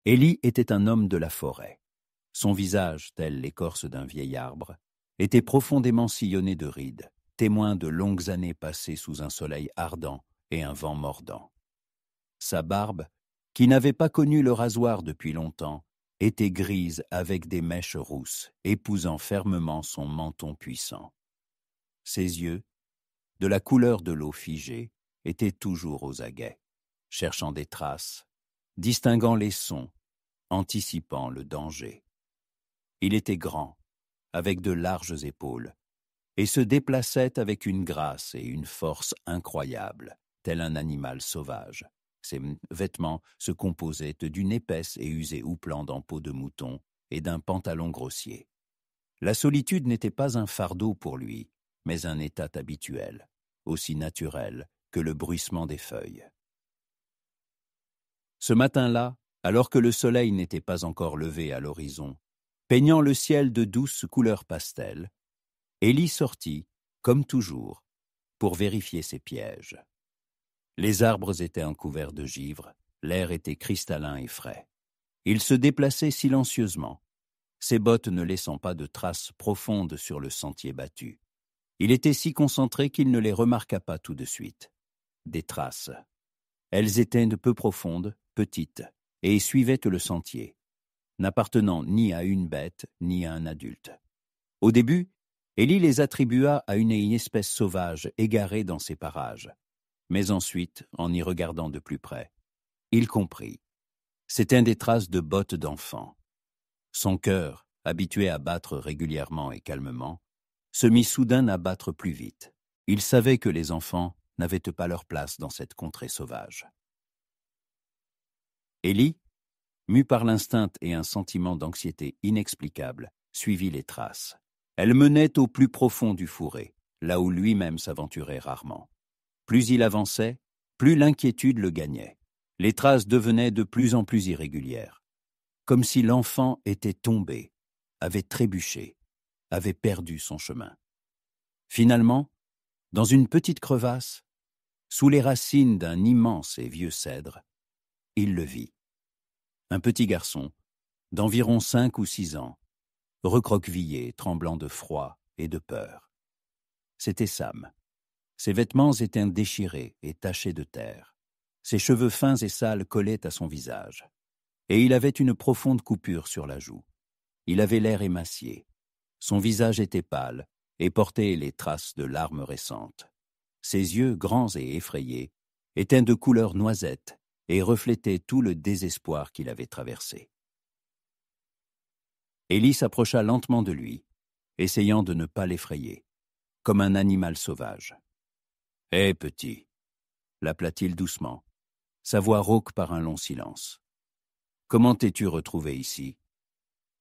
Élie était un homme de la forêt. Son visage, tel l'écorce d'un vieil arbre, était profondément sillonné de rides, témoin de longues années passées sous un soleil ardent et un vent mordant. Sa barbe, qui n'avait pas connu le rasoir depuis longtemps, était grise avec des mèches rousses, épousant fermement son menton puissant. Ses yeux, de la couleur de l'eau figée, étaient toujours aux aguets, cherchant des traces, distinguant les sons, anticipant le danger. Il était grand, avec de larges épaules, et se déplaçait avec une grâce et une force incroyables, tel un animal sauvage. Ses vêtements se composaient d'une épaisse et usée houppelande en peau de mouton et d'un pantalon grossier. La solitude n'était pas un fardeau pour lui, mais un état habituel, aussi naturel que le bruissement des feuilles. Ce matin-là, alors que le soleil n'était pas encore levé à l'horizon, peignant le ciel de douces couleurs pastel, Élie sortit, comme toujours, pour vérifier ses pièges. Les arbres étaient couverts de givre, l'air était cristallin et frais. Il se déplaçait silencieusement, ses bottes ne laissant pas de traces profondes sur le sentier battu. Il était si concentré qu'il ne les remarqua pas tout de suite. Des traces. Elles étaient de peu profondes, petites, et suivaient le sentier, n'appartenant ni à une bête ni à un adulte. Au début, Élie les attribua à une espèce sauvage égarée dans ces parages. Mais ensuite, en y regardant de plus près, il comprit. C'étaient des traces de bottes d'enfant. Son cœur, habitué à battre régulièrement et calmement, se mit soudain à battre plus vite. Il savait que les enfants n'avaient pas leur place dans cette contrée sauvage. Élie, mu par l'instinct et un sentiment d'anxiété inexplicable, suivit les traces. Elles menaient au plus profond du fourré, là où lui-même s'aventurait rarement. Plus il avançait, plus l'inquiétude le gagnait. Les traces devenaient de plus en plus irrégulières, comme si l'enfant était tombé, avait trébuché, avait perdu son chemin. Finalement, dans une petite crevasse, sous les racines d'un immense et vieux cèdre, il le vit. Un petit garçon, d'environ 5 ou 6 ans, recroquevillé, tremblant de froid et de peur. C'était Sam. Ses vêtements étaient déchirés et tachés de terre. Ses cheveux fins et sales collaient à son visage. Et il avait une profonde coupure sur la joue. Il avait l'air émacié. Son visage était pâle et portait les traces de larmes récentes. Ses yeux, grands et effrayés, étaient de couleur noisette et reflétaient tout le désespoir qu'il avait traversé. Élie s'approcha lentement de lui, essayant de ne pas l'effrayer, comme un animal sauvage. « Hé, petit !» l'appela-t-il doucement, sa voix rauque par un long silence. « Comment t'es-tu retrouvé ici ?»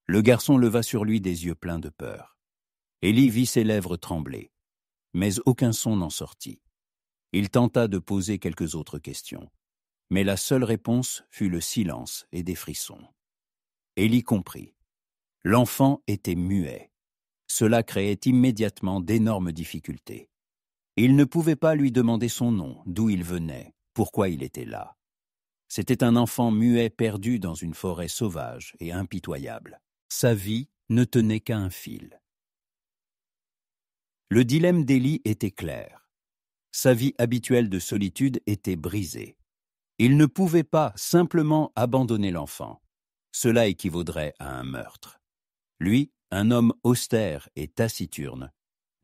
Le garçon leva sur lui des yeux pleins de peur. Élie vit ses lèvres trembler, mais aucun son n'en sortit. Il tenta de poser quelques autres questions, mais la seule réponse fut le silence et des frissons. Élie comprit. L'enfant était muet. Cela créait immédiatement d'énormes difficultés. Il ne pouvait pas lui demander son nom, d'où il venait, pourquoi il était là. C'était un enfant muet perdu dans une forêt sauvage et impitoyable. Sa vie ne tenait qu'à un fil. Le dilemme d'Élie était clair. Sa vie habituelle de solitude était brisée. Il ne pouvait pas simplement abandonner l'enfant. Cela équivaudrait à un meurtre. Lui, un homme austère et taciturne,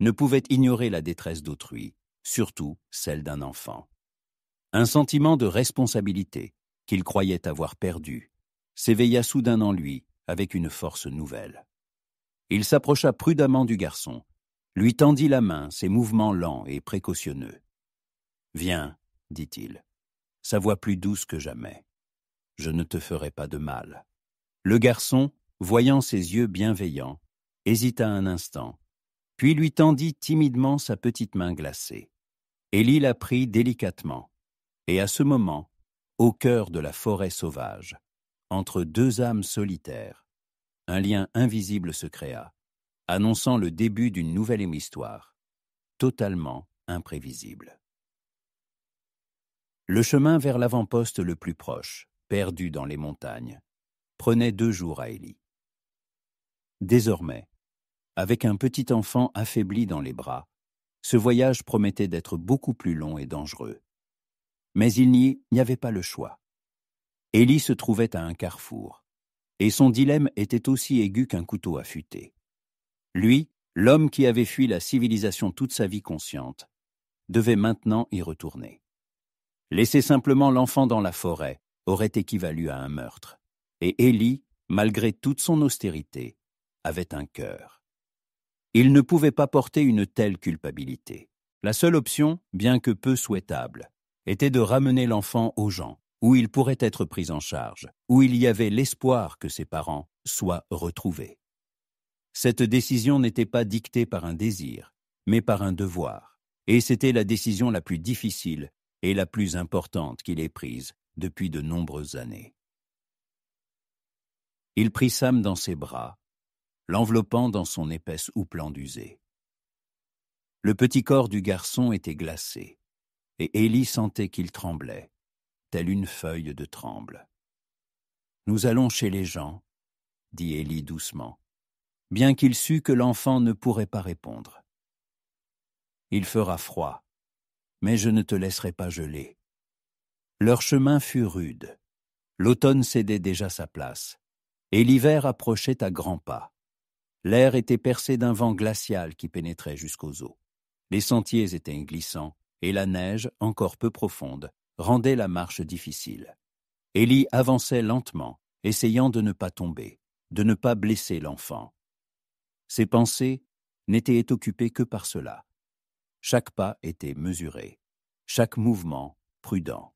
ne pouvait ignorer la détresse d'autrui, surtout celle d'un enfant. Un sentiment de responsabilité, qu'il croyait avoir perdu, s'éveilla soudain en lui avec une force nouvelle. Il s'approcha prudemment du garçon, lui tendit la main, ses mouvements lents et précautionneux. « Viens, dit-il, sa voix plus douce que jamais. Je ne te ferai pas de mal. » Le garçon, voyant ses yeux bienveillants, hésita un instant, puis lui tendit timidement sa petite main glacée. Élie la prit délicatement, et à ce moment, au cœur de la forêt sauvage, entre deux âmes solitaires, un lien invisible se créa, annonçant le début d'une nouvelle histoire, totalement imprévisible. Le chemin vers l'avant-poste le plus proche, perdu dans les montagnes, prenait 2 jours à Élie. Désormais, avec un petit enfant affaibli dans les bras, ce voyage promettait d'être beaucoup plus long et dangereux. Mais il n'y avait pas le choix. Élie se trouvait à un carrefour, et son dilemme était aussi aigu qu'un couteau affûté. Lui, l'homme qui avait fui la civilisation toute sa vie consciente, devait maintenant y retourner. Laisser simplement l'enfant dans la forêt aurait équivalu à un meurtre, et Élie, malgré toute son austérité, avait un cœur. Il ne pouvait pas porter une telle culpabilité. La seule option, bien que peu souhaitable, était de ramener l'enfant aux gens, où il pourrait être pris en charge, où il y avait l'espoir que ses parents soient retrouvés. Cette décision n'était pas dictée par un désir, mais par un devoir, et c'était la décision la plus difficile et la plus importante qu'il ait prise depuis de nombreuses années. Il prit Sam dans ses bras, l'enveloppant dans son épaisse houppelande usée. Le petit corps du garçon était glacé, et Élie sentait qu'il tremblait, telle une feuille de tremble. « Nous allons chez les gens, » dit Élie doucement, bien qu'il sût que l'enfant ne pourrait pas répondre. « Il fera froid, mais je ne te laisserai pas geler. » Leur chemin fut rude. L'automne cédait déjà sa place, et l'hiver approchait à grands pas. L'air était percé d'un vent glacial qui pénétrait jusqu'aux os. Les sentiers étaient glissants, et la neige, encore peu profonde, rendait la marche difficile. Élie avançait lentement, essayant de ne pas tomber, de ne pas blesser l'enfant. Ses pensées n'étaient occupées que par cela. Chaque pas était mesuré, chaque mouvement prudent.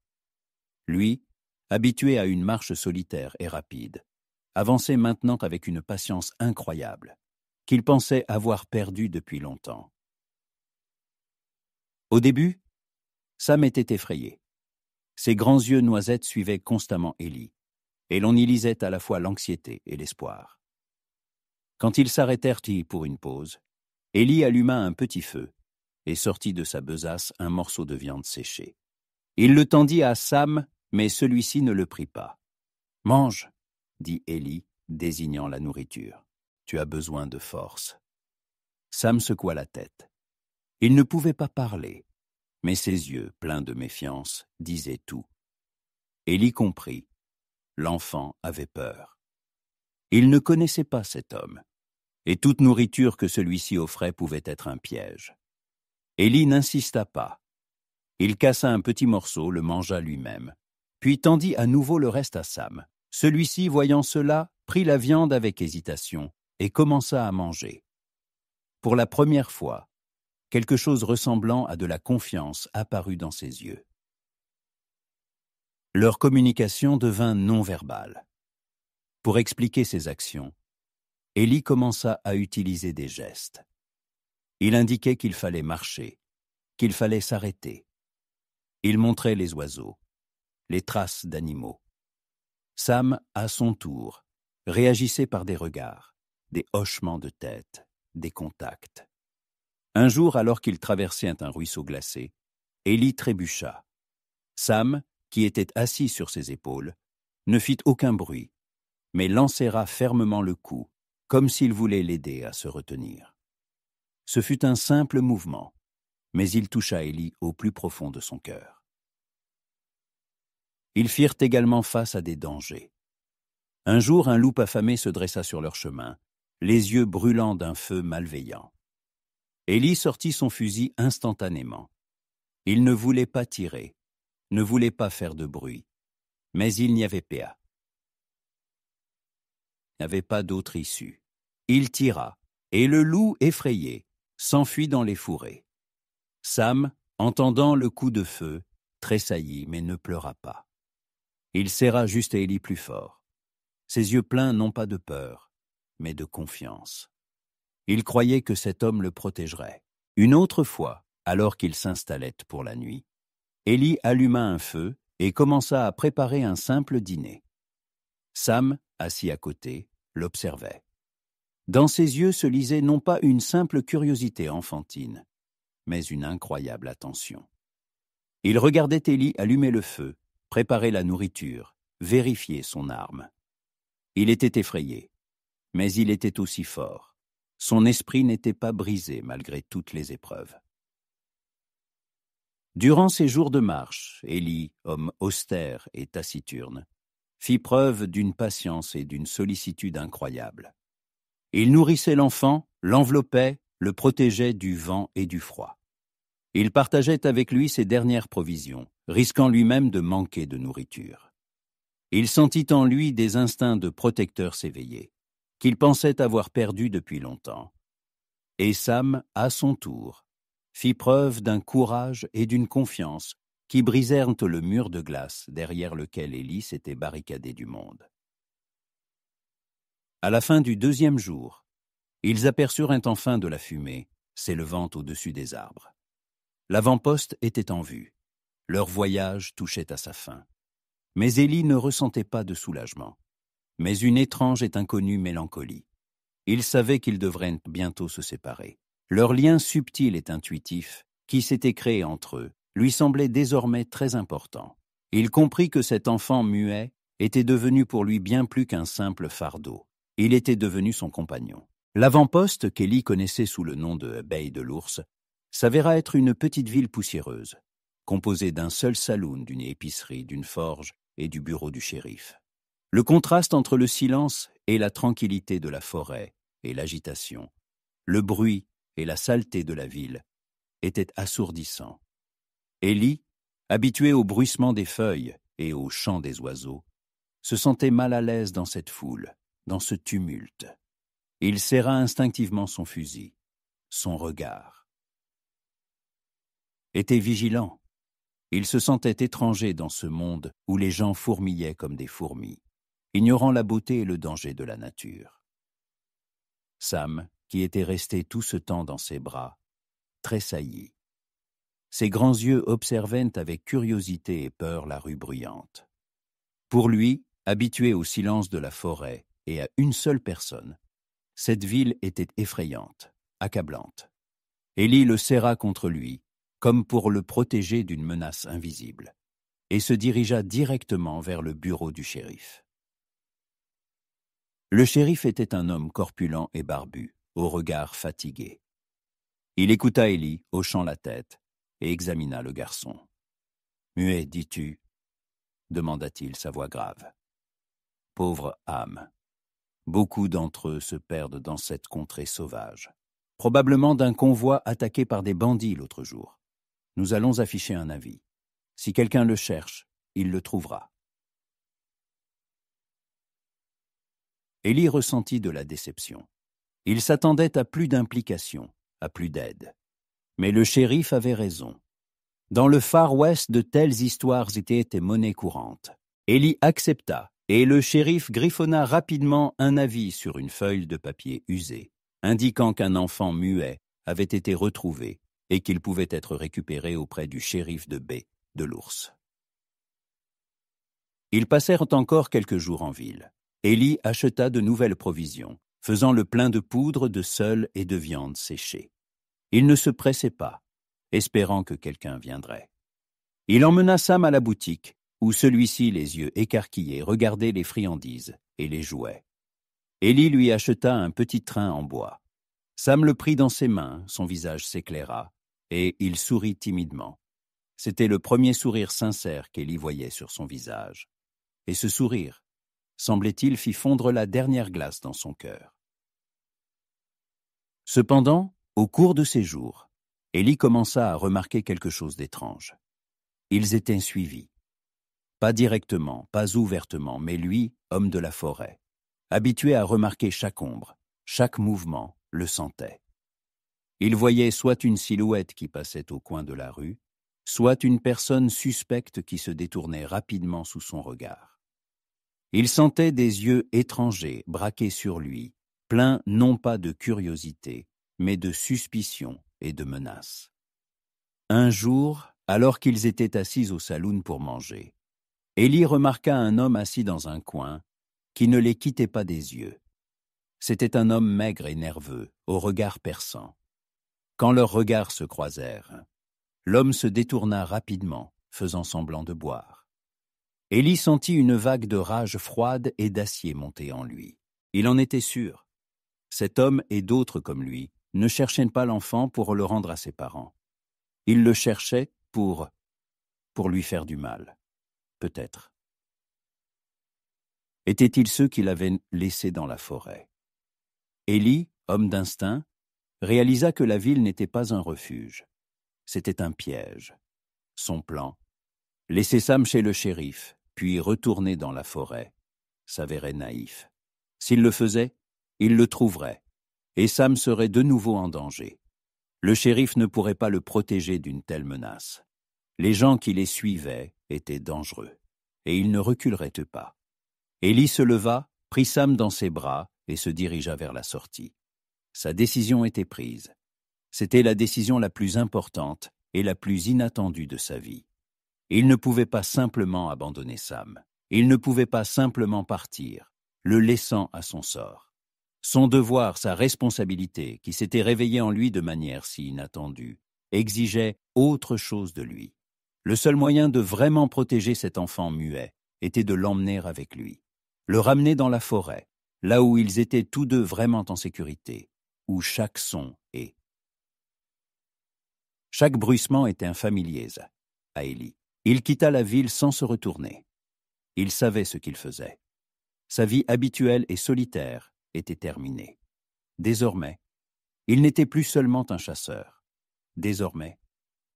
Lui, habitué à une marche solitaire et rapide, avançait maintenant avec une patience incroyable, qu'il pensait avoir perdue depuis longtemps. Au début, Sam était effrayé. Ses grands yeux noisettes suivaient constamment Élie, et l'on y lisait à la fois l'anxiété et l'espoir. Quand ils s'arrêtèrent pour une pause, Élie alluma un petit feu et sortit de sa besace un morceau de viande séchée. Il le tendit à Sam, mais celui-ci ne le prit pas. « Mange, » dit Élie, désignant la nourriture. « Tu as besoin de force. » Sam secoua la tête. Il ne pouvait pas parler, mais ses yeux, pleins de méfiance, disaient tout. Élie comprit. L'enfant avait peur. Il ne connaissait pas cet homme, et toute nourriture que celui-ci offrait pouvait être un piège. Élie n'insista pas. Il cassa un petit morceau, le mangea lui-même, puis tendit à nouveau le reste à Sam. Celui-ci, voyant cela, prit la viande avec hésitation et commença à manger. Pour la première fois, quelque chose ressemblant à de la confiance apparut dans ses yeux. Leur communication devint non-verbale. Pour expliquer ses actions, Élie commença à utiliser des gestes. Il indiquait qu'il fallait marcher, qu'il fallait s'arrêter. Il montrait les oiseaux, les traces d'animaux. Sam, à son tour, réagissait par des regards, des hochements de tête, des contacts. Un jour, alors qu'il traversait un ruisseau glacé, Élie trébucha. Sam, qui était assis sur ses épaules, ne fit aucun bruit, mais l'enserra fermement le cou, comme s'il voulait l'aider à se retenir. Ce fut un simple mouvement, mais il toucha Élie au plus profond de son cœur. Ils firent également face à des dangers. Un jour, un loup affamé se dressa sur leur chemin, les yeux brûlants d'un feu malveillant. Élie sortit son fusil instantanément. Il ne voulait pas tirer, ne voulait pas faire de bruit, mais il n'y avait pas. Il n'y avait pas d'autre issue. Il tira, et le loup, effrayé, s'enfuit dans les fourrés. Sam, entendant le coup de feu, tressaillit mais ne pleura pas. Il serra juste Élie plus fort, ses yeux pleins non pas de peur, mais de confiance. Il croyait que cet homme le protégerait. Une autre fois, alors qu'il s'installait pour la nuit, Élie alluma un feu et commença à préparer un simple dîner. Sam, assis à côté, l'observait. Dans ses yeux se lisait non pas une simple curiosité enfantine, mais une incroyable attention. Il regardait Élie allumer le feu, préparer la nourriture, vérifier son arme. Il était effrayé, mais il était aussi fort. Son esprit n'était pas brisé malgré toutes les épreuves. Durant ces jours de marche, Élie, homme austère et taciturne, fit preuve d'une patience et d'une sollicitude incroyables. Il nourrissait l'enfant, l'enveloppait, le protégeait du vent et du froid. Il partageait avec lui ses dernières provisions, risquant lui-même de manquer de nourriture. Il sentit en lui des instincts de protecteur s'éveiller, qu'il pensait avoir perdus depuis longtemps. Et Sam, à son tour, fit preuve d'un courage et d'une confiance qui brisèrent le mur de glace derrière lequel Élie s'était barricadé du monde. À la fin du 2e jour, ils aperçurent enfin de la fumée s'élevant au-dessus des arbres. L'avant-poste était en vue. Leur voyage touchait à sa fin. Mais Élie ne ressentait pas de soulagement, mais une étrange et inconnue mélancolie. Il savait qu'ils devraient bientôt se séparer. Leur lien subtil et intuitif, qui s'était créé entre eux, lui semblait désormais très important. Il comprit que cet enfant muet était devenu pour lui bien plus qu'un simple fardeau. Il était devenu son compagnon. L'avant-poste, qu'Élie connaissait sous le nom de Baie de l'Ours, s'avéra être une petite ville poussiéreuse, composée d'un seul saloon, d'une épicerie, d'une forge et du bureau du shérif. Le contraste entre le silence et la tranquillité de la forêt et l'agitation, le bruit et la saleté de la ville, était assourdissant. Élie, habitué au bruissement des feuilles et au chant des oiseaux, se sentait mal à l'aise dans cette foule, dans ce tumulte. Il serra instinctivement son fusil, son regard. Était vigilant. Il se sentait étranger dans ce monde où les gens fourmillaient comme des fourmis, ignorant la beauté et le danger de la nature. Sam, qui était resté tout ce temps dans ses bras, tressaillit. Ses grands yeux observaient avec curiosité et peur la rue bruyante. Pour lui, habitué au silence de la forêt et à une seule personne, cette ville était effrayante, accablante. Élie le serra contre lui, comme pour le protéger d'une menace invisible, et se dirigea directement vers le bureau du shérif. Le shérif était un homme corpulent et barbu, au regard fatigué. Il écouta Élie, hochant la tête, et examina le garçon. « Muet, dis-tu » demanda-t-il, sa voix grave. « Pauvre âme. Beaucoup d'entre eux se perdent dans cette contrée sauvage. Probablement d'un convoi attaqué par des bandits l'autre jour. Nous allons afficher un avis. Si quelqu'un le cherche, il le trouvera. » Élie ressentit de la déception. Il s'attendait à plus d'implication, à plus d'aide. Mais le shérif avait raison. Dans le Far West, de telles histoires étaient monnaie courante. Élie accepta, et le shérif griffonna rapidement un avis sur une feuille de papier usée, indiquant qu'un enfant muet avait été retrouvé et qu'il pouvait être récupéré auprès du shérif de Baie de l'Ours. Ils passèrent encore quelques jours en ville. Élie acheta de nouvelles provisions, faisant le plein de poudre, de sel et de viande séchée. Il ne se pressait pas, espérant que quelqu'un viendrait. Il emmena Sam à la boutique, où celui-ci, les yeux écarquillés, regardait les friandises et les jouets. Élie lui acheta un petit train en bois. Sam le prit dans ses mains, son visage s'éclaira, et il sourit timidement. C'était le premier sourire sincère qu'Élie voyait sur son visage. Et ce sourire, semblait-il, fit fondre la dernière glace dans son cœur. Cependant, au cours de ces jours, Élie commença à remarquer quelque chose d'étrange. Ils étaient suivis. Pas directement, pas ouvertement, mais lui, homme de la forêt, habitué à remarquer chaque ombre, chaque mouvement, le sentait. Il voyait soit une silhouette qui passait au coin de la rue, soit une personne suspecte qui se détournait rapidement sous son regard. Il sentait des yeux étrangers braqués sur lui, pleins non pas de curiosité, mais de suspicion et de menace. Un jour, alors qu'ils étaient assis au saloon pour manger, Élie remarqua un homme assis dans un coin qui ne les quittait pas des yeux. C'était un homme maigre et nerveux, au regard perçant. Quand leurs regards se croisèrent, l'homme se détourna rapidement, faisant semblant de boire. Élie sentit une vague de rage froide et d'acier monter en lui. Il en était sûr. Cet homme et d'autres comme lui ne cherchaient pas l'enfant pour le rendre à ses parents. Ils le cherchaient pour lui faire du mal. Peut-être. Étaient-ils ceux qui l'avaient laissé dans la forêt? Élie, homme d'instinct, réalisa que la ville n'était pas un refuge. C'était un piège. Son plan, laisser Sam chez le shérif, puis retourner dans la forêt, s'avérait naïf. S'il le faisait, il le trouverait, et Sam serait de nouveau en danger. Le shérif ne pourrait pas le protéger d'une telle menace. Les gens qui les suivaient étaient dangereux, et ils ne reculeraient pas. Élie se leva, prit Sam dans ses bras et se dirigea vers la sortie. Sa décision était prise. C'était la décision la plus importante et la plus inattendue de sa vie. Il ne pouvait pas simplement abandonner Sam. Il ne pouvait pas simplement partir, le laissant à son sort. Son devoir, sa responsabilité, qui s'était réveillée en lui de manière si inattendue, exigeait autre chose de lui. Le seul moyen de vraiment protéger cet enfant muet était de l'emmener avec lui, le ramener dans la forêt, là où ils étaient tous deux vraiment en sécurité, où chaque son est. Chaque bruissement était un familier à Élie. Il quitta la ville sans se retourner. Il savait ce qu'il faisait. Sa vie habituelle et solitaire était terminée. Désormais, il n'était plus seulement un chasseur. Désormais,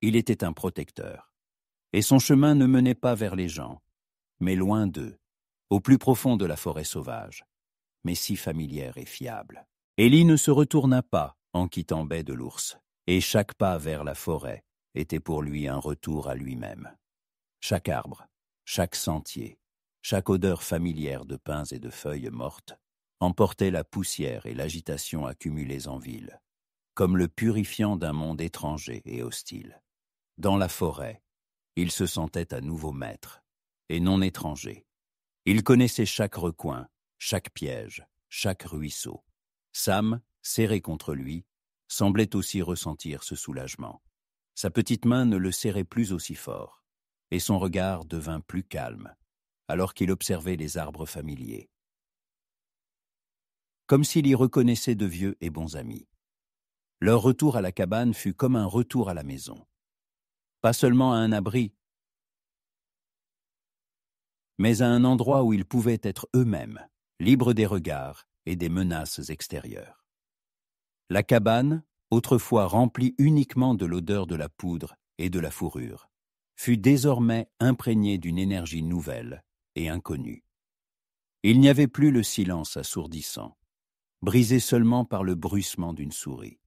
il était un protecteur. Et son chemin ne menait pas vers les gens, mais loin d'eux, au plus profond de la forêt sauvage, mais si familière et fiable. Élie ne se retourna pas en quittant Baie de l'Ours, et chaque pas vers la forêt était pour lui un retour à lui-même. Chaque arbre, chaque sentier, chaque odeur familière de pins et de feuilles mortes emportait la poussière et l'agitation accumulées en ville, comme le purifiant d'un monde étranger et hostile. Dans la forêt, il se sentait à nouveau maître, et non étranger. Il connaissait chaque recoin, chaque piège, chaque ruisseau. Sam, serré contre lui, semblait aussi ressentir ce soulagement. Sa petite main ne le serrait plus aussi fort, et son regard devint plus calme, alors qu'il observait les arbres familiers. Comme s'il y reconnaissait de vieux et bons amis. Leur retour à la cabane fut comme un retour à la maison. Pas seulement à un abri, mais à un endroit où ils pouvaient être eux-mêmes, libres des regards et des menaces extérieures. La cabane, autrefois remplie uniquement de l'odeur de la poudre et de la fourrure, fut désormais imprégnée d'une énergie nouvelle et inconnue. Il n'y avait plus le silence assourdissant, brisé seulement par le bruissement d'une souris.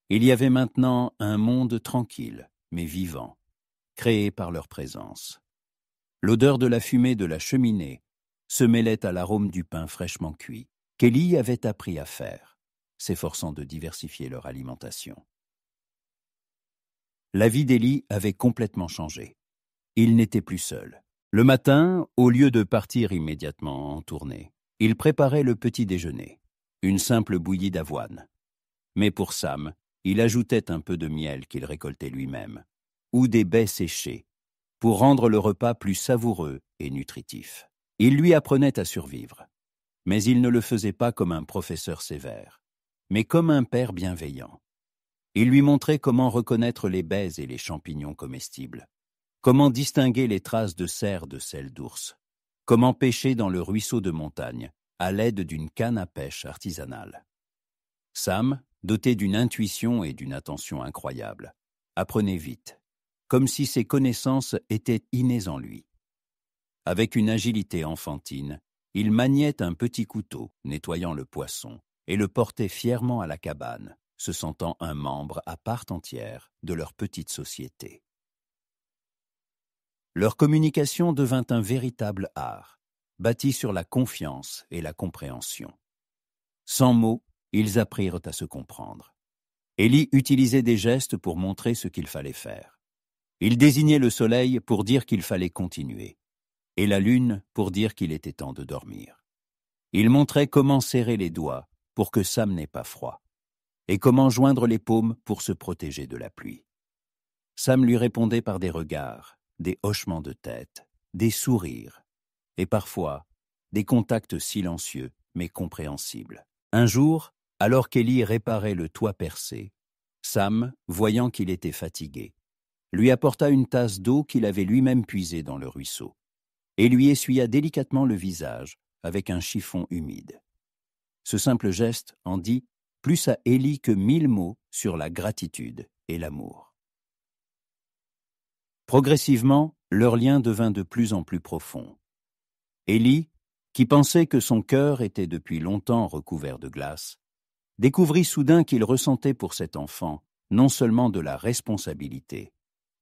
Il y avait maintenant un monde tranquille, mais vivant, créé par leur présence. L'odeur de la fumée de la cheminée se mêlait à l'arôme du pain fraîchement cuit, qu'Élie avait appris à faire, s'efforçant de diversifier leur alimentation. La vie d'Élie avait complètement changé. Il n'était plus seul. Le matin, au lieu de partir immédiatement en tournée, il préparait le petit déjeuner, une simple bouillie d'avoine. Mais pour Sam, il ajoutait un peu de miel qu'il récoltait lui-même, ou des baies séchées, pour rendre le repas plus savoureux et nutritif. Il lui apprenait à survivre, mais il ne le faisait pas comme un professeur sévère, mais comme un père bienveillant. Il lui montrait comment reconnaître les baies et les champignons comestibles, comment distinguer les traces de cerf de celles d'ours, comment pêcher dans le ruisseau de montagne à l'aide d'une canne à pêche artisanale. Sam, doté d'une intuition et d'une attention incroyables, apprenait vite, comme si ses connaissances étaient innées en lui. Avec une agilité enfantine, il maniait un petit couteau, nettoyant le poisson, et le portait fièrement à la cabane, se sentant un membre à part entière de leur petite société. Leur communication devint un véritable art, bâti sur la confiance et la compréhension. Sans mots, ils apprirent à se comprendre. Élie utilisait des gestes pour montrer ce qu'il fallait faire. Il désignait le soleil pour dire qu'il fallait continuer, et la lune pour dire qu'il était temps de dormir. Il montrait comment serrer les doigts pour que Sam n'ait pas froid, et comment joindre les paumes pour se protéger de la pluie. Sam lui répondait par des regards, des hochements de tête, des sourires, et parfois des contacts silencieux mais compréhensibles. Un jour, alors qu'Élie réparait le toit percé, Sam, voyant qu'il était fatigué, lui apporta une tasse d'eau qu'il avait lui-même puisée dans le ruisseau, et lui essuya délicatement le visage avec un chiffon humide. Ce simple geste en dit plus à Élie que 1000 mots sur la gratitude et l'amour. Progressivement, leur lien devint de plus en plus profond. Élie, qui pensait que son cœur était depuis longtemps recouvert de glace, découvrit soudain qu'il ressentait pour cet enfant non seulement de la responsabilité,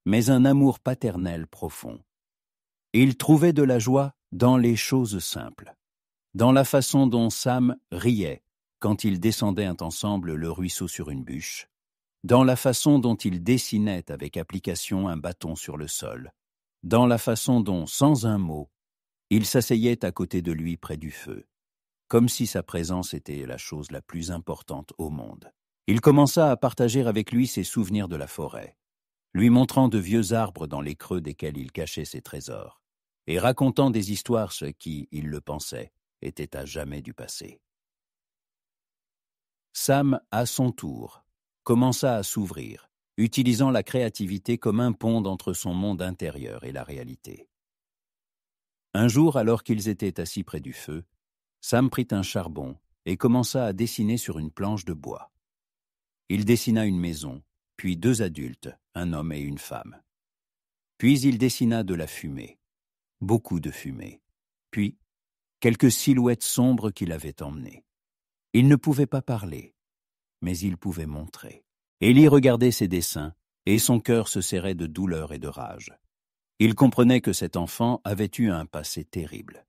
mais un amour paternel profond. Il trouvait de la joie dans les choses simples, dans la façon dont Sam riait quand ils descendaient ensemble le ruisseau sur une bûche, dans la façon dont il dessinait avec application un bâton sur le sol, dans la façon dont, sans un mot, il s'asseyait à côté de lui près du feu, comme si sa présence était la chose la plus importante au monde. Il commença à partager avec lui ses souvenirs de la forêt, lui montrant de vieux arbres dans les creux desquels il cachait ses trésors, et racontant des histoires ce qui, il le pensait, était à jamais du passé. Sam, à son tour, commença à s'ouvrir, utilisant la créativité comme un pont entre son monde intérieur et la réalité. Un jour, alors qu'ils étaient assis près du feu, Sam prit un charbon et commença à dessiner sur une planche de bois. Il dessina une maison, puis 2 adultes, un homme et une femme. Puis il dessina de la fumée, beaucoup de fumée, puis quelques silhouettes sombres qu'il avait emmenées. Il ne pouvait pas parler, mais il pouvait montrer. Élie regardait ses dessins, et son cœur se serrait de douleur et de rage. Il comprenait que cet enfant avait eu un passé terrible,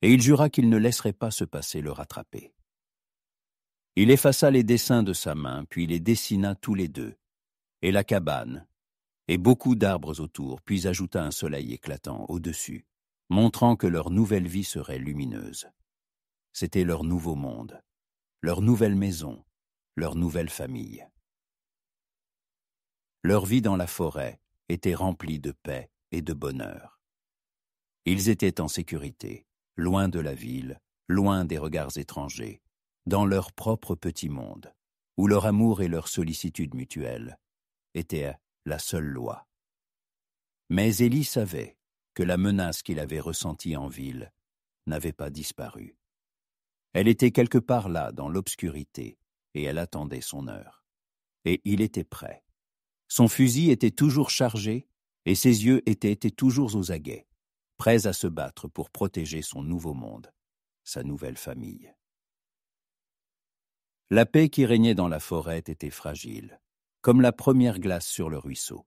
et il jura qu'il ne laisserait pas ce passé le rattraper. Il effaça les dessins de sa main, puis les dessina tous les deux, et la cabane, et beaucoup d'arbres autour, puis ajouta un soleil éclatant au-dessus, montrant que leur nouvelle vie serait lumineuse. C'était leur nouveau monde, leur nouvelle maison, leur nouvelle famille. Leur vie dans la forêt était remplie de paix et de bonheur. Ils étaient en sécurité, loin de la ville, loin des regards étrangers, dans leur propre petit monde, où leur amour et leur sollicitude mutuelle étaient la seule loi. Mais Élie savait que la menace qu'il avait ressentie en ville n'avait pas disparu. Elle était quelque part là, dans l'obscurité, et elle attendait son heure. Et il était prêt. Son fusil était toujours chargé, et ses yeux étaient toujours aux aguets, prêts à se battre pour protéger son nouveau monde, sa nouvelle famille. La paix qui régnait dans la forêt était fragile, comme la première glace sur le ruisseau.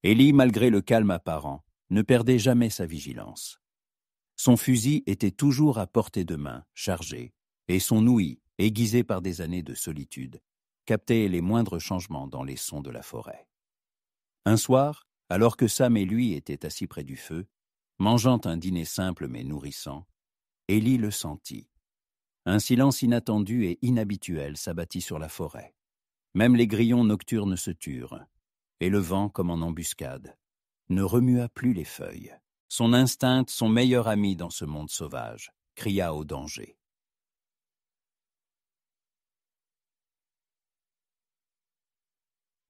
Élie, malgré le calme apparent, ne perdait jamais sa vigilance. Son fusil était toujours à portée de main, chargé, et son ouïe, aiguisée par des années de solitude, captait les moindres changements dans les sons de la forêt. Un soir, alors que Sam et lui étaient assis près du feu, mangeant un dîner simple mais nourrissant, Élie le sentit. Un silence inattendu et inhabituel s'abattit sur la forêt. Même les grillons nocturnes se turent, et le vent, comme en embuscade, ne remua plus les feuilles. Son instinct, son meilleur ami dans ce monde sauvage, cria au danger.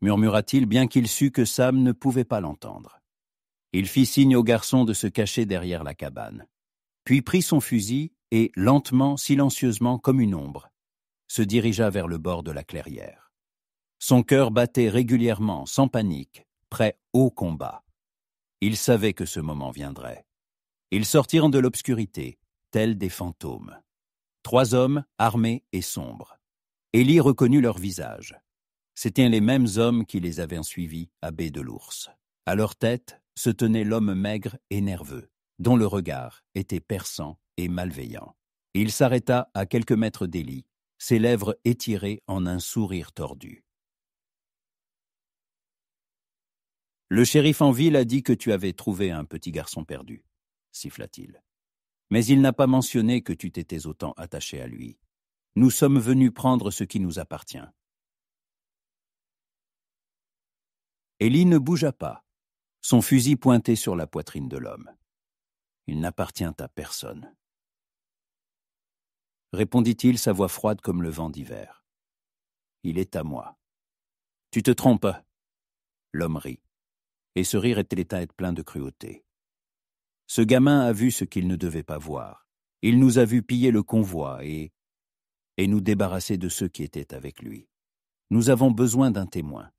Murmura-t-il, bien qu'il sût que Sam ne pouvait pas l'entendre. Il fit signe au garçon de se cacher derrière la cabane, puis prit son fusil et, lentement, silencieusement comme une ombre, se dirigea vers le bord de la clairière. Son cœur battait régulièrement, sans panique, prêt au combat. Il savait que ce moment viendrait. Ils sortirent de l'obscurité, tels des fantômes. 3 hommes, armés et sombres. Élie reconnut leurs visages. C'étaient les mêmes hommes qui les avaient suivis à Baie de l'Ours. À leur tête se tenait l'homme maigre et nerveux, dont le regard était perçant et malveillant. Il s'arrêta à quelques mètres d'Élie, ses lèvres étirées en un sourire tordu. « Le shérif en ville a dit que tu avais trouvé un petit garçon perdu, » siffla-t-il. « Mais il n'a pas mentionné que tu t'étais autant attaché à lui. Nous sommes venus prendre ce qui nous appartient. » Élie ne bougea pas, son fusil pointé sur la poitrine de l'homme. il n'appartient à personne. Répondit-il, sa voix froide comme le vent d'hiver. Il est à moi. Tu te trompes. L'homme rit, et ce rire était à être plein de cruauté. Ce gamin a vu ce qu'il ne devait pas voir. Il nous a vu piller le convoi et nous débarrasser de ceux qui étaient avec lui. Nous avons besoin d'un témoin,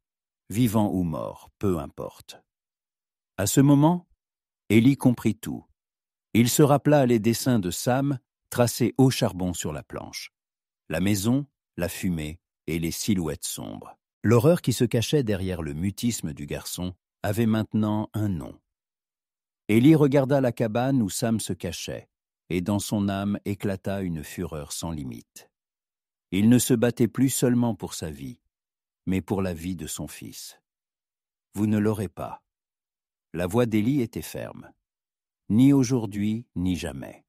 vivant ou mort, peu importe. À ce moment, Élie comprit tout. Il se rappela les dessins de Sam tracés au charbon sur la planche. La maison, la fumée et les silhouettes sombres. L'horreur qui se cachait derrière le mutisme du garçon avait maintenant un nom. Élie regarda la cabane où Sam se cachait, et dans son âme éclata une fureur sans limite. Il ne se battait plus seulement pour sa vie, mais pour la vie de son fils. Vous ne l'aurez pas. La voix d'Élie était ferme. Ni aujourd'hui, ni jamais.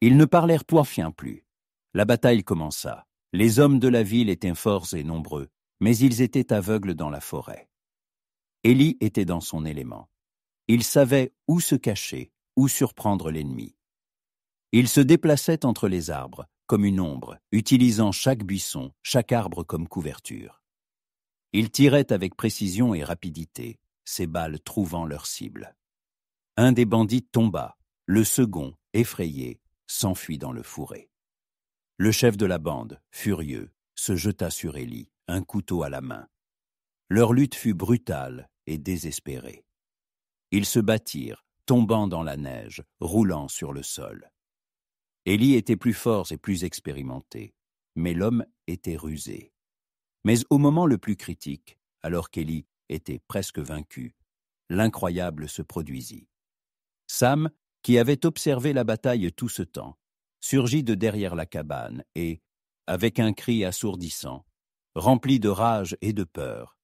Ils ne parlèrent point plus. La bataille commença. Les hommes de la ville étaient forts et nombreux, mais ils étaient aveugles dans la forêt. Élie était dans son élément. Il savait où se cacher, où surprendre l'ennemi. Il se déplaçait entre les arbres, comme une ombre, utilisant chaque buisson, chaque arbre comme couverture. Il tirait avec précision et rapidité, ses balles trouvant leur cible. Un des bandits tomba, le second, effrayé, s'enfuit dans le fourré. Le chef de la bande, furieux, se jeta sur Élie, un couteau à la main. Leur lutte fut brutale et désespérée. Ils se battirent, tombant dans la neige, roulant sur le sol. Élie était plus fort et plus expérimenté, mais l'homme était rusé. Mais au moment le plus critique, alors qu'Élie était presque vaincu, l'incroyable se produisit. Sam, qui avait observé la bataille tout ce temps, surgit de derrière la cabane et, avec un cri assourdissant, rempli de rage et de peur,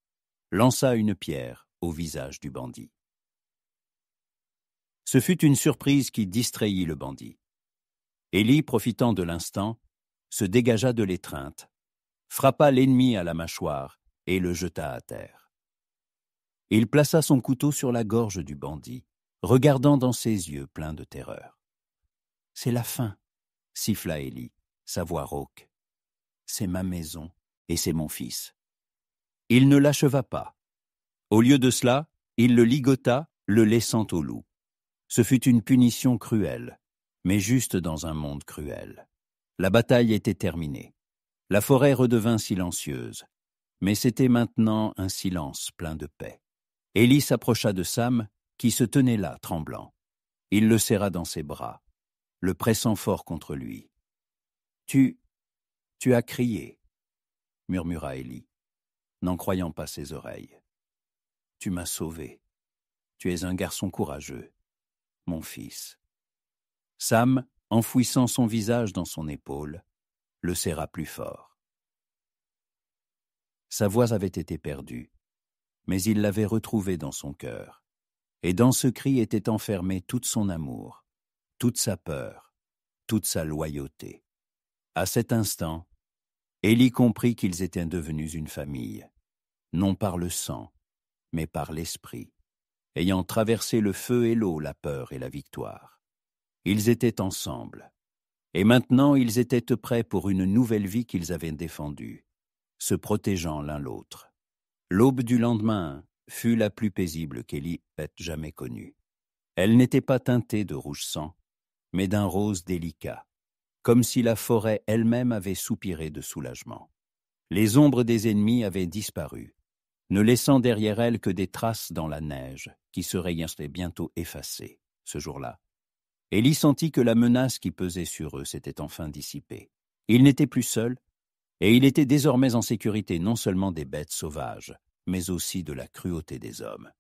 lança une pierre au visage du bandit. Ce fut une surprise qui distrayit le bandit. Élie, profitant de l'instant, se dégagea de l'étreinte, frappa l'ennemi à la mâchoire et le jeta à terre. Il plaça son couteau sur la gorge du bandit, regardant dans ses yeux pleins de terreur. « C'est la fin », siffla Élie, sa voix rauque. « C'est ma maison et c'est mon fils. » Il ne l'acheva pas. Au lieu de cela, il le ligota, le laissant au loup. Ce fut une punition cruelle, mais juste dans un monde cruel. La bataille était terminée. La forêt redevint silencieuse, mais c'était maintenant un silence plein de paix. Élie s'approcha de Sam, qui se tenait là, tremblant. Il le serra dans ses bras, le pressant fort contre lui. « Tu as crié, » murmura Élie, n'en croyant pas ses oreilles. « Tu m'as sauvé. Tu es un garçon courageux, mon fils. » Sam, enfouissant son visage dans son épaule, le serra plus fort. Sa voix avait été perdue, mais il l'avait retrouvée dans son cœur, et dans ce cri était enfermé tout son amour, toute sa peur, toute sa loyauté. À cet instant, Élie comprit qu'ils étaient devenus une famille, non par le sang, mais par l'esprit, ayant traversé le feu et l'eau, la peur et la victoire. Ils étaient ensemble, et maintenant ils étaient prêts pour une nouvelle vie qu'ils avaient défendue, se protégeant l'un l'autre. L'aube du lendemain fut la plus paisible qu'Élie ait jamais connue. Elle n'était pas teintée de rouge sang, mais d'un rose délicat, comme si la forêt elle-même avait soupiré de soulagement. Les ombres des ennemis avaient disparu, ne laissant derrière elles que des traces dans la neige qui seraient bientôt effacées. Ce jour-là, Élie sentit que la menace qui pesait sur eux s'était enfin dissipée. Il n'était plus seul, et il était désormais en sécurité non seulement des bêtes sauvages, mais aussi de la cruauté des hommes.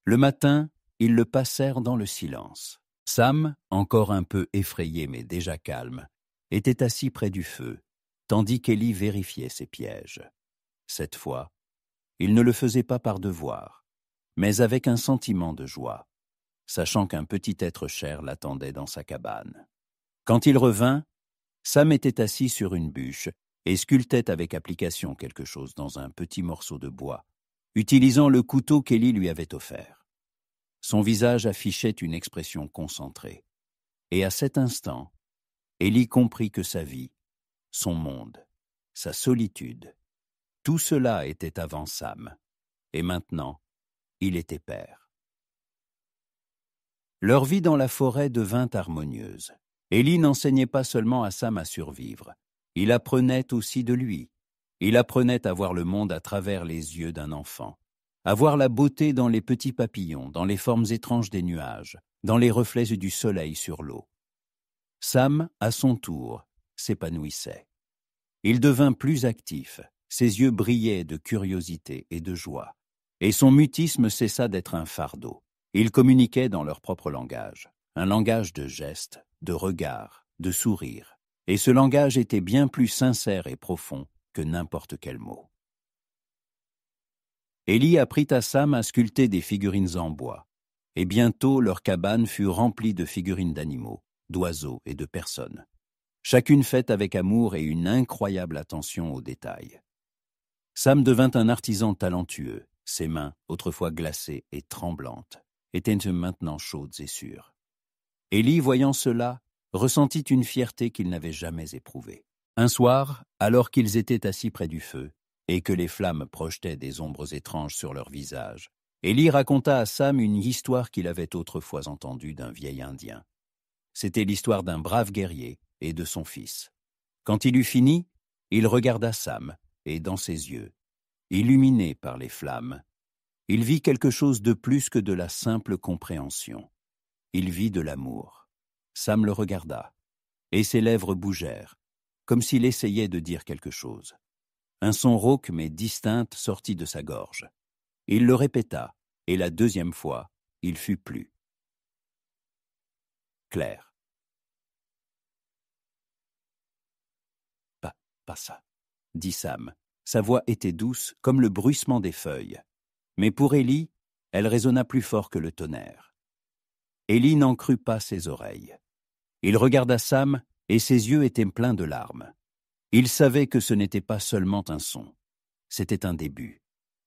Le matin, ils le passèrent dans le silence. Sam, encore un peu effrayé mais déjà calme, était assis près du feu, tandis qu'Élie vérifiait ses pièges. Cette fois, il ne le faisait pas par devoir, mais avec un sentiment de joie, sachant qu'un petit être cher l'attendait dans sa cabane. Quand il revint, Sam était assis sur une bûche et sculptait avec application quelque chose dans un petit morceau de bois, utilisant le couteau qu'Élie lui avait offert. Son visage affichait une expression concentrée. Et à cet instant, Élie comprit que sa vie, son monde, sa solitude, tout cela était avant Sam, et maintenant, il était père. Leur vie dans la forêt devint harmonieuse. Élie n'enseignait pas seulement à Sam à survivre, il apprenait aussi de lui. Il apprenait à voir le monde à travers les yeux d'un enfant, à voir la beauté dans les petits papillons, dans les formes étranges des nuages, dans les reflets du soleil sur l'eau. Sam, à son tour, s'épanouissait. Il devint plus actif, ses yeux brillaient de curiosité et de joie, et son mutisme cessa d'être un fardeau. Ils communiquaient dans leur propre langage, un langage de gestes, de regards, de sourires, et ce langage était bien plus sincère et profond que n'importe quel mot. Élie apprit à Sam à sculpter des figurines en bois, et bientôt leur cabane fut remplie de figurines d'animaux, d'oiseaux et de personnes, chacune faite avec amour et une incroyable attention aux détails. Sam devint un artisan talentueux, ses mains, autrefois glacées et tremblantes, étaient maintenant chaudes et sûres. Élie, voyant cela, ressentit une fierté qu'il n'avait jamais éprouvée. Un soir, alors qu'ils étaient assis près du feu, et que les flammes projetaient des ombres étranges sur leurs visages, Élie raconta à Sam une histoire qu'il avait autrefois entendue d'un vieil Indien. C'était l'histoire d'un brave guerrier et de son fils. Quand il eut fini, il regarda Sam, et dans ses yeux, illuminés par les flammes, il vit quelque chose de plus que de la simple compréhension. Il vit de l'amour. Sam le regarda, et ses lèvres bougèrent, comme s'il essayait de dire quelque chose. Un son rauque mais distinct sortit de sa gorge. Il le répéta, et la deuxième fois, il fut plus clair. Pas ça, dit Sam. Sa voix était douce comme le bruissement des feuilles. Mais pour Élie, elle résonna plus fort que le tonnerre. Élie n'en crut pas ses oreilles. Il regarda Sam, et ses yeux étaient pleins de larmes. Il savait que ce n'était pas seulement un son. C'était un début.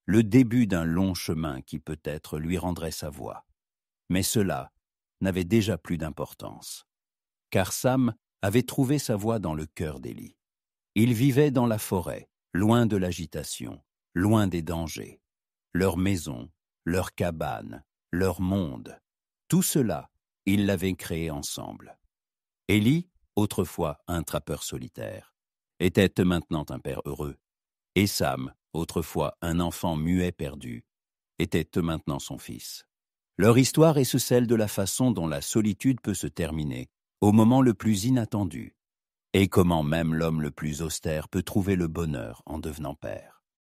Le début d'un long chemin qui peut-être lui rendrait sa voix. Mais cela n'avait déjà plus d'importance. Car Sam avait trouvé sa voix dans le cœur d'Élie. Ils vivaient dans la forêt, loin de l'agitation, loin des dangers. Leur maison, leur cabane, leur monde, tout cela, ils l'avaient créé ensemble. Élie, autrefois un trappeur solitaire, était maintenant un père heureux, et Sam, autrefois un enfant muet perdu, était maintenant son fils. Leur histoire est celle de la façon dont la solitude peut se terminer au moment le plus inattendu, et comment même l'homme le plus austère peut trouver le bonheur en devenant père.